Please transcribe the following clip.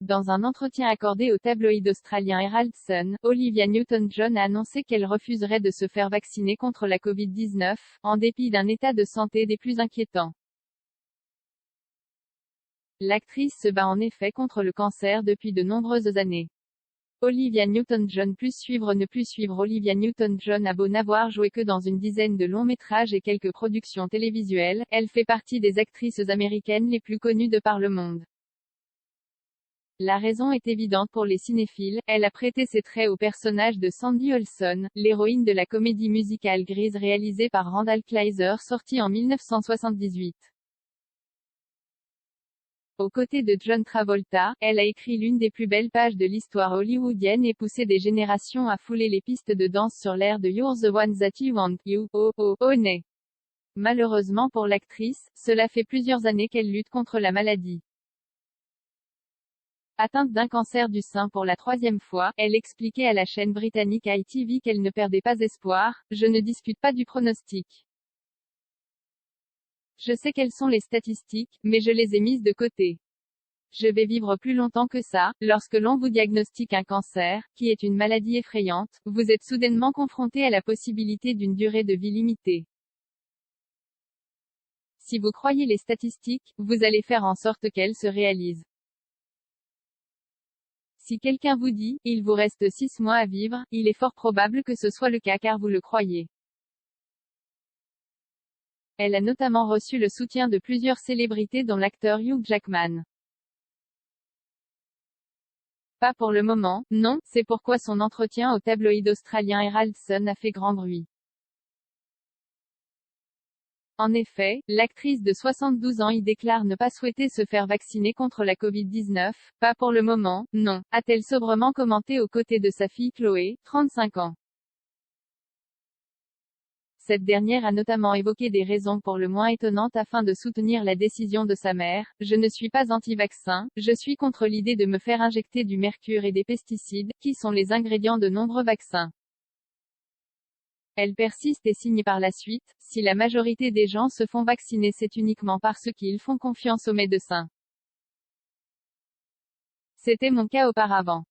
Dans un entretien accordé au tabloïd australien Herald Sun, Olivia Newton-John a annoncé qu'elle refuserait de se faire vacciner contre la Covid-19, en dépit d'un état de santé des plus inquiétants. L'actrice se bat en effet contre le cancer depuis de nombreuses années. Olivia Newton-John plus suivre ne plus suivre. Olivia Newton-John a beau n'avoir joué que dans une dizaine de longs métrages et quelques productions télévisuelles, elle fait partie des actrices américaines les plus connues de par le monde. La raison est évidente pour les cinéphiles, elle a prêté ses traits au personnage de Sandy Olson, l'héroïne de la comédie musicale Grease réalisée par Randall Kleiser sortie en 1978. Aux côtés de John Travolta, elle a écrit l'une des plus belles pages de l'histoire hollywoodienne et poussé des générations à fouler les pistes de danse sur l'air de You're the One That You Want, You, Oh Oh Honey. Malheureusement pour l'actrice, cela fait plusieurs années qu'elle lutte contre la maladie. Atteinte d'un cancer du sein pour la troisième fois, elle expliquait à la chaîne britannique ITV qu'elle ne perdait pas espoir. Je ne discute pas du pronostic. Je sais quelles sont les statistiques, mais je les ai mises de côté. Je vais vivre plus longtemps que ça. Lorsque l'on vous diagnostique un cancer, qui est une maladie effrayante, vous êtes soudainement confronté à la possibilité d'une durée de vie limitée. Si vous croyez les statistiques, vous allez faire en sorte qu'elles se réalisent. Si quelqu'un vous dit « il vous reste 6 mois à vivre », il est fort probable que ce soit le cas car vous le croyez. Elle a notamment reçu le soutien de plusieurs célébrités dont l'acteur Hugh Jackman. Pas pour le moment, non, c'est pourquoi son entretien au tabloïd australien Herald Sun a fait grand bruit. En effet, l'actrice de 72 ans y déclare ne pas souhaiter se faire vacciner contre la Covid-19, pas pour le moment, non, a-t-elle sobrement commenté aux côtés de sa fille Chloé, 35 ans. Cette dernière a notamment évoqué des raisons pour le moins étonnantes afin de soutenir la décision de sa mère. Je ne suis pas anti-vaccin, je suis contre l'idée de me faire injecter du mercure et des pesticides, qui sont les ingrédients de nombreux vaccins. Elle persiste et signe par la suite, si la majorité des gens se font vacciner c'est uniquement parce qu'ils font confiance aux médecins. C'était mon cas auparavant.